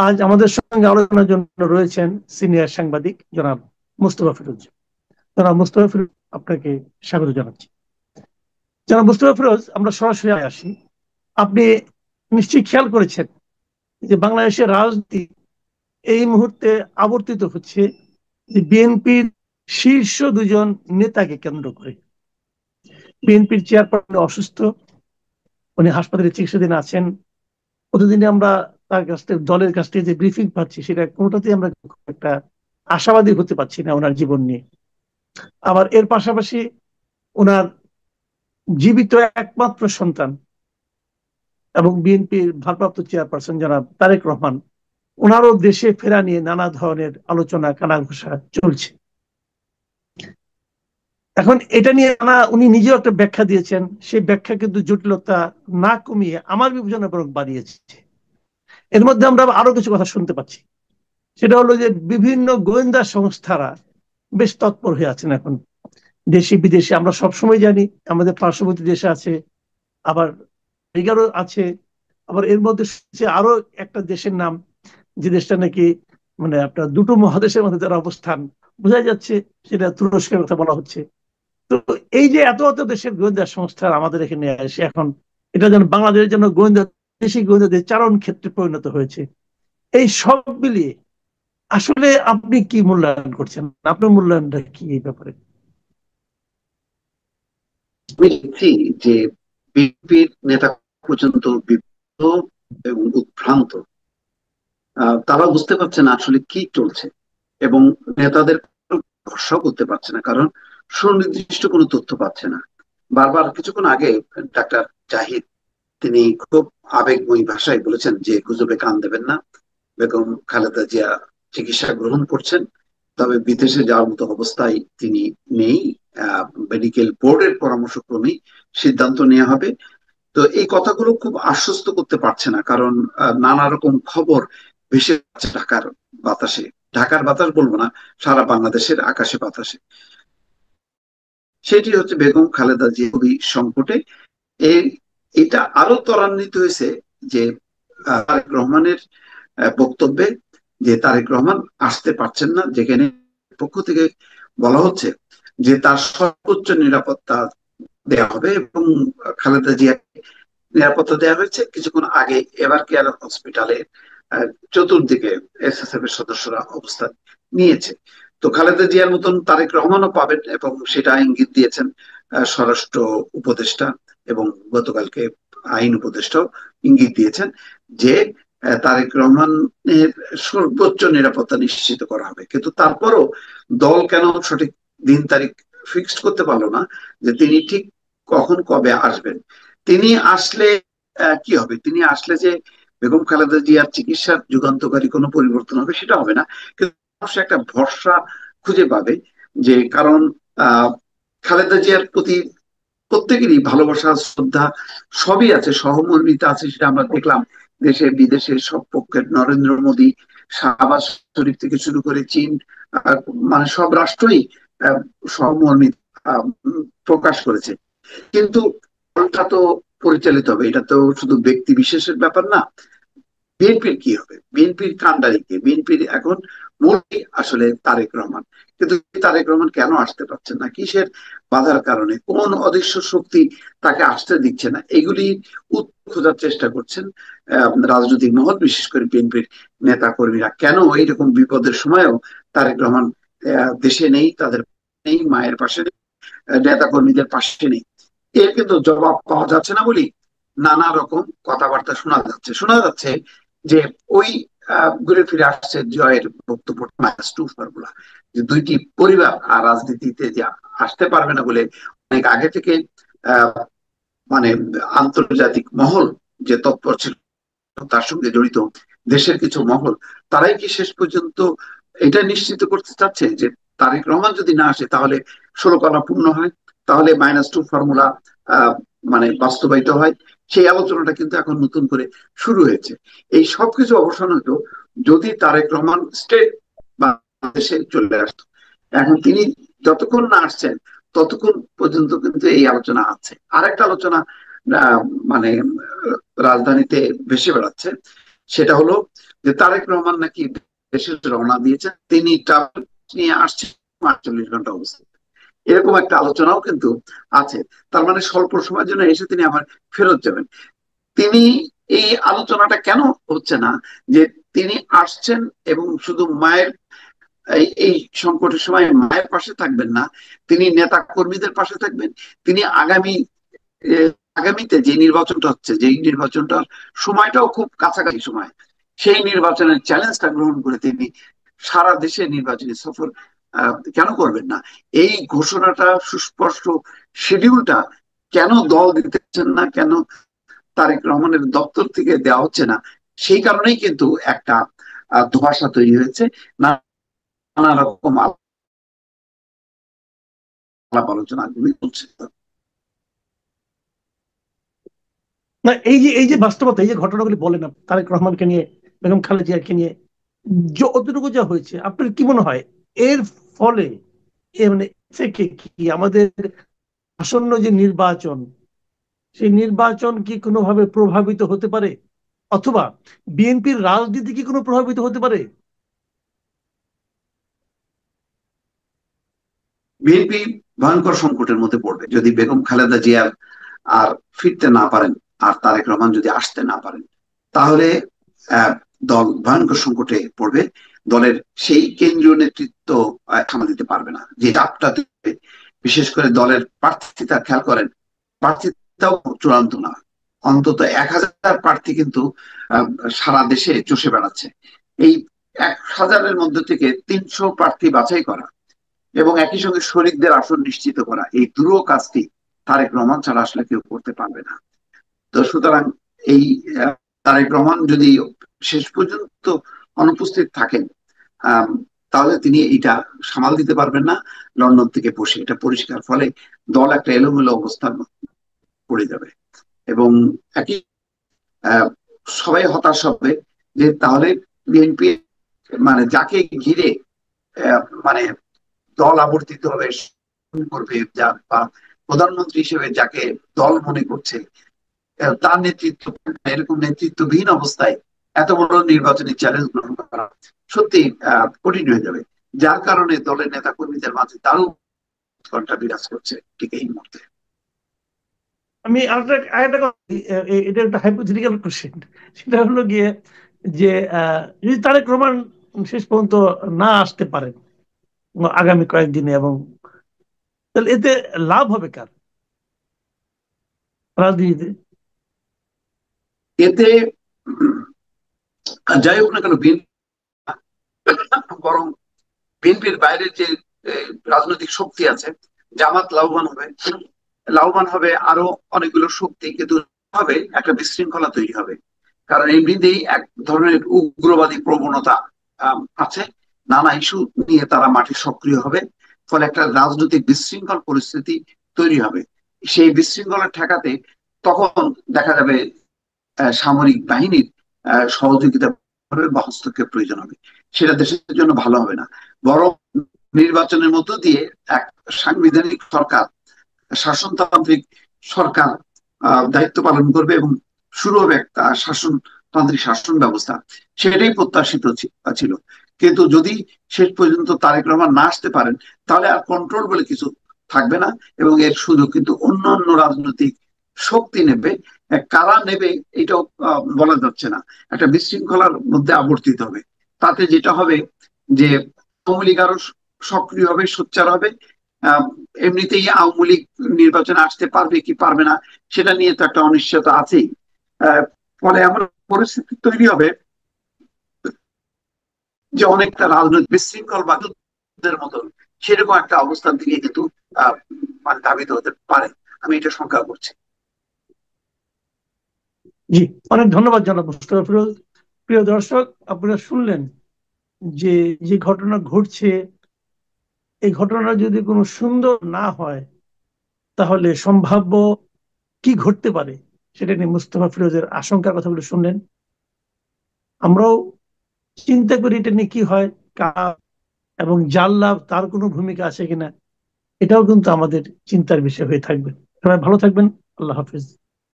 আজ আমাদের সঙ্গে আলোচনার জন্য রয়েছেন সিনিয়র সাংবাদিক জনাব মুস্তফা ফিরোজ। জনাব মুস্তফা ফিরোজ, আপনাকে স্বাগত জানাচ্ছি। জনাব মুস্তফা ফিরোজ, আমরা সরাসরি আসি। আপনি নিশ্চয়ই খেয়াল করেছেন যে বাংলাদেশের রাজনীতি এই মুহূর্তে আবর্তিত হচ্ছে যে বিএনপির শীর্ষ দুজন নেতাকে কেন্দ্র করে। বিএনপির চেয়ারপারসন অসুস্থ, উনি হাসপাতালে চিকিৎসাধীন আছেন। প্রতিদিনই আমরা তার কাছ থেকে, দলের কাছ থেকে যে ব্রিফিং পাচ্ছি, সেটা কোনোটাতেই আমরা একটা আশাবাদী হতে পারছি না ওনার জীবন নিয়ে। আবার এর পাশাপাশি ওনার জীবিত একমাত্র সন্তান এবং বিএনপির ভারপ্রাপ্ত চেয়ারপারসন জনাব তারেক রহমান, ওনারও দেশে ফেরা নিয়ে নানা ধরনের আলোচনা কানাঘুষা চলছে। এখন এটা নিয়ে উনি নিজেও একটা ব্যাখ্যা দিয়েছেন, সেই ব্যাখ্যা কিন্তু জটিলতা না কমিয়ে আমার বিবেচনা বরং বাড়িয়েছে। এর মধ্যে আমরা আরো কিছু কথা শুনতে পাচ্ছি, সেটা হলো যে বিভিন্ন গোয়েন্দা সংস্থারা বেশ তৎপর হয়ে আছেন এখন দেশি বিদেশি। আমরা সবসময় জানি আমাদের পার্শ্ববর্তী দেশে আছে, আবার এগারো আছে, আবার এর মধ্যে আরো একটা দেশের নাম, যে দেশটা নাকি মানে আপনার দুটো মহাদেশের মধ্যে যারা অবস্থান, বোঝা যাচ্ছে সেটা তুরস্কের কথা বলা হচ্ছে। তো এই যে এত এত দেশের গোয়েন্দা সংস্থা আমাদের এখানে আসে এখন, এটা যেন বাংলাদেশের জন্য গোয়েন্দা, দেশি গোয়েন্দাদের চারণ ক্ষেত্রে পরিণত হয়েছে। এই সব মিলিয়ে আসলে আপনি কি মূল্যায়ন করছেন? আপনার মূল্যায়নটা কি এই ব্যাপারে? আমি দেখছি যে বিএনপির নেতা পর্যন্ত বিভ্রান্ত এবং উদ্ভ্রান্ত। তারা বুঝতে পারছে না আসলে কি চলছে, এবং নেতাদের ভরসা করতে পারছে না, কারণ সুনির্দিষ্ট কোনো তথ্য পাচ্ছে না। বারবার কিছুক্ষণ আগে ডাক্তার জাহিদ তিনি খুব আবেগময়ী ভাষায় বলেছেন যে গুজবে কান দেবেন না, বেগম খালেদা জিয়া চিকিৎসা গ্রহণ করছেন, তবে বিদেশে যাওয়ার মতো অবস্থায় তিনি নেই। মেডিকেল বোর্ডের পরামর্শক্রমেই সিদ্ধান্ত নেওয়া হবে। তো এই কথাগুলো খুব আশ্বস্ত করতে পারছে না, কারণ নানা রকম খবর ভেসে যাচ্ছে ঢাকার বাতাসে। ঢাকার বাতাস বলবো না, সারা বাংলাদেশের আকাশে বাতাসে। সেটি হচ্ছে বেগম খালেদা জিয়া খুবই সংকটে। এটা আরো ত্বরান্বিত হয়েছে যে তারেক রহমানের বক্তব্যে, যে তারেক রহমান আসতে পারছেন না, যেখানে পক্ষ থেকে বলা হচ্ছে যে তার সর্বোচ্চ নিরাপত্তা দেওয়া হবে, এবং খালেদা জিয়াকে নিরাপত্তা দেওয়া হয়েছে। কিছুক্ষণ আগে এভার কেয়ার হসপিটালে চতুর্দিকে এসএসএফ এর সদস্যরা অবস্থান নিয়েছে। তো খালেদা জিয়ার মতন তারেক রহমানও পাবেন, এবং সেটা ইঙ্গিত দিয়েছেন স্বরাষ্ট্র উপদেষ্টা, এবং গতকালকে আইন উপদেষ্টাও ইঙ্গিত দিয়েছেন যে তারেক রহমানের সর্বোচ্চ নিরাপত্তা নিশ্চিত করা হবে। কিন্তু তারপরও দল কেন সঠিক দিন তারিখ ফিক্সড করতে পারলো না যে তিনি ঠিক কখন কবে আসবেন। তিনি আসলে কি হবে? তিনি আসলে যে বেগম খালেদা জিয়ার চিকিৎসার যুগান্তকারী কোনো পরিবর্তন হবে সেটা হবে না, কিন্তু সে একটা ভরসা খুঁজে পাবে। যে কারণ খালেদা জিয়ার প্রতি প্রত্যেকেরই ভালোবাসা, শ্রদ্ধা সবই আছে, সহমর্মিতা আছে, সেটা আমরা দেখলাম দেশে বিদেশে সব পক্ষের। নরেন্দ্র মোদী, শাহবাজ শরীফ থেকে শুরু করে চীন, মানে সব রাষ্ট্রই সহমর্মিতা প্রকাশ করেছে। কিন্তু দলটা তো পরিচালিত হবে, এটা তো শুধু ব্যক্তি বিশেষের ব্যাপার না। বিএনপির কি হবে? বিএনপির কান্ডারি কে? বিএনপির এখন মূলই আসলে তারেক রহমান। কিন্তু তারেক রহমান কেন আসতে পারছেন না? কিসের বাধার কারণে? কোন অদৃশ্য শক্তি তাকে আসতে দিচ্ছে না? এগুলি উত্তর খোঁজার চেষ্টা করছেন রাজনৈতিক মহল, বিশেষ করে বিএনপির নেতা কর্মীরা। কেন এইরকম বিপদের সময়ও তারেক রহমান দেশে নেই, তাদের নেই, মায়ের পাশে নেই, নেতা কর্মীদের পাশে নেই? এর কিন্তু জবাব পাওয়া যাচ্ছে না বলি নানা রকম কথাবার্তা শোনা যাচ্ছে যে ওই ঘুরে ফিরে আসছে জয়ের বক্তব্য, -2 ফর্মুলা, যে দুইটি পরিবার আর রাজনীতিতে যে আসতে পারবে না বলে অনেক আগে থেকে মানে আন্তর্জাতিক মহল যে তৎপর ছিল, তার সঙ্গে জড়িত দেশের কিছু মহল, তারাই কি শেষ পর্যন্ত এটা নিশ্চিত করতে চাচ্ছে যে তারেক রহমান যদি না আসে তাহলে 16 কলা পূর্ণ হয়, তাহলে -2 ফর্মুলা মানে বাস্তবায়িত হয়? সেই আলোচনাটা কিন্তু এখন নতুন করে শুরু হয়েছে। এই সবকিছু অবসান হতো যদি তারেক রহমান স্টেট বাংলাদেশে চলে আসতো। এখন তিনি যতক্ষণ না আসছেন ততক্ষণ পর্যন্ত কিন্তু এই আলোচনা আছে। আরেকটা আলোচনা মানে রাজধানীতে ভেসে বেড়াচ্ছে, সেটা হলো যে তারেক রহমান নাকি দেশে রওনা দিয়েছেন, তিনি ট্রাভেল নিয়ে আসছেন 48 ঘন্টা অবস্থা, এরকম একটা আলোচনাও কিন্তু আছে। তার মানে স্বল্প সময়ের জন্য এসে তিনি আবার ফেরত যাবেন। তিনি এই আলোচনাটা কেন হচ্ছে না যে তিনি আসছেন এবং শুধু মায়ের এই সংকটের সময় মায়ের পাশে থাকবেন না, তিনি নেতা কর্মীদের পাশে থাকবেন। তিনি আগামীতে যে নির্বাচনটা হচ্ছে, যে নির্বাচনটার সময়টাও খুব কাছাকাছি সময়, সেই নির্বাচনের চ্যালেঞ্জটা গ্রহণ করে তিনি সারা দেশে নির্বাচনী সফর কেন করবেন না? এই ঘোষণাটা সুস্পষ্ট শিডিউলটা কেন দল দিতেছেন না, কেন তারেক রহমানের দপ্তর থেকে দেওয়া হচ্ছে না? সেই কারণেই কিন্তু একটা ধোঁয়াশা তৈরি হয়েছে, নানা রকম আলাপ আলোচনা চলছে। না, এই যে বাস্তবতা, এই যে ঘটনাগুলি বলেন তারেক রহমানকে নিয়ে, বেগম খালেদা জিয়াকে নিয়ে অতটুকু যা হয়েছে, আপনার কি মনে হয় এর ফলে মানে থেকে কি আমাদের আসন্ন যে নির্বাচন, সেই নির্বাচন কি কোনোভাবে প্রভাবিত হতে পারে, অথবা বিএনপির রাজনীতি কি কোনো প্রভাবিত হতে পারে? বিএনপি ভয়ঙ্কর সংকটের মধ্যে পড়বে যদি বেগম খালেদা জিয়া আর ফিরতে না পারেন, আর তারেক রহমান যদি আসতে না পারেন, তাহলে দল ভয়ঙ্কর সংকটে পড়বে। দলের সেই কেন্দ্রীয় নেতৃত্ব সামাল দিতে পারবে না যে চাপটা। বিশেষ করে দলের প্রার্থিতা খেয়াল করেন, প্রার্থিতাও চূড়ান্ত না। অন্তত 1000 প্রার্থী কিন্তু সারা দেশে চষে বেড়াচ্ছে। এই 1000-এর মধ্যে থেকে 300 প্রার্থী বাছাই করা এবং একই সঙ্গে শরিকদের আসন নিশ্চিত করা, এই দুটো কাজটি তারেক রহমান ছাড়া আসলে কেউ করতে পারবে না। তো সুতরাং এই তারেক রহমান যদি শেষ পর্যন্ত অনুপস্থিত থাকেন, তাহলে তিনি এটা সামাল দিতে পারবেন না লন্ডন থেকে বসে, এটা পরিষ্কার। ফলে দল একটা এলোমেলো অবস্থান পড়ে যাবে এবং একই সবাই হতাশ হবে যে তাহলে বিএনপি মানে যাকে ঘিরে মানে দল আবর্তিত হবে করবে, বা প্রধানমন্ত্রী হিসেবে যাকে দল মনে করছে, তার নেতৃত্ব, এরকম নেতৃত্ববিহীন অবস্থায় এত বড় নির্বাচনী চ্যালেঞ্জ গ্রহণ করা সত্যি কঠিন হয়ে যাবে। যার কারণে দলের নেতা কর্মীদের মাঝে তারও উৎকণ্ঠা বিরাজ করছে ঠিক এই মুহূর্তে। আমি আরেকটা এটা একটা হাইপোথেটিক্যাল কোশ্চেন, সেটা হলো গিয়ে যে যদি তারেক রহমান শেষ পর্যন্ত না আসতে পারেন আগামী কয়েকদিনে, এবং তাহলে এতে লাভ হবে কার রাজনীতিতে? এতে যাই হোক না কেন, বরং বিএনপির বাইরে যে রাজনৈতিক শক্তি আছে, জামাত লাভবান হবে, লাভবান হবে আরো অনেকগুলো শক্তি, কিন্তু হবে একটা বিশৃঙ্খলা তৈরি হবে। কারণ এমনিতেই এক ধরনের উগ্রবাদী প্রবণতা আছে, নানা ইস্যু নিয়ে তারা মাঠে সক্রিয় হবে। ফলে একটা রাজনৈতিক বিশৃঙ্খল পরিস্থিতি তৈরি হবে। সেই বিশৃঙ্খলা ঠেকাতে তখন দেখা যাবে সামরিক বাহিনীর সহযোগিতা বা হস্তক্ষেপ প্রয়োজন হবে। সেটা দেশের জন্য ভালো হবে না। বরং নির্বাচনের মধ্য দিয়ে এক সাংবিধানিক সরকার, শাসনতান্ত্রিক সরকার দায়িত্ব পালন করবে এবং শুরু হবে একটা শাসনতান্ত্রিক শাসন ব্যবস্থা। সেটাই প্রত্যাশিত ছিল। কিন্তু যদি শেষ পর্যন্ত তারেক রহমান না আসতে পারেন, তাহলে আর কন্ট্রোল বলে কিছু থাকবে না এবং এর সুযোগ কিন্তু অন্য অন্য রাজনৈতিক শক্তি নেবে। কারা নেবে এটাও বলা যাচ্ছে না। একটা বিশৃঙ্খলার মধ্যে আবর্তিত হবে। তাতে যেটা হবে যে আওয়ামী লীগ আরো সক্রিয় হবে, সোচ্চার হবে। এমনিতেই আওয়ামী লীগ নির্বাচনে আসতে পারবে কি পারবে না সেটা নিয়ে তো একটা অনিশ্চয়তা আছেই। ফলে এমন পরিস্থিতি তৈরি হবে যে অনেকটা রাজনৈতিক বিশৃঙ্খল বা যুদ্ধের মতন সেরকম একটা অবস্থান থেকে কিন্তু মানে ধাবিত হতে পারে। আমি এটা শঙ্কা করছি। জি, অনেক ধন্যবাদ জানাবো মুস্তফা ফিরোজ। প্রিয় দর্শক, আপনারা শুনলেন যে যে ঘটনা ঘটছে, এই ঘটনা যদি কোনো সুন্দর না হয় তাহলে সম্ভাব্য কি ঘটতে পারে সেটা নিয়ে মুস্তফা ফিরোজের আশঙ্কার কথাগুলো শুনলেন। আমরাও চিন্তা করি এটা নিয়ে কি হয়, এবং যার লাভ তার কোনো ভূমিকা আছে কিনা, এটাও কিন্তু আমাদের চিন্তার বিষয় হয়ে থাকবে। সবাই ভালো থাকবেন। আল্লাহ হাফিজ।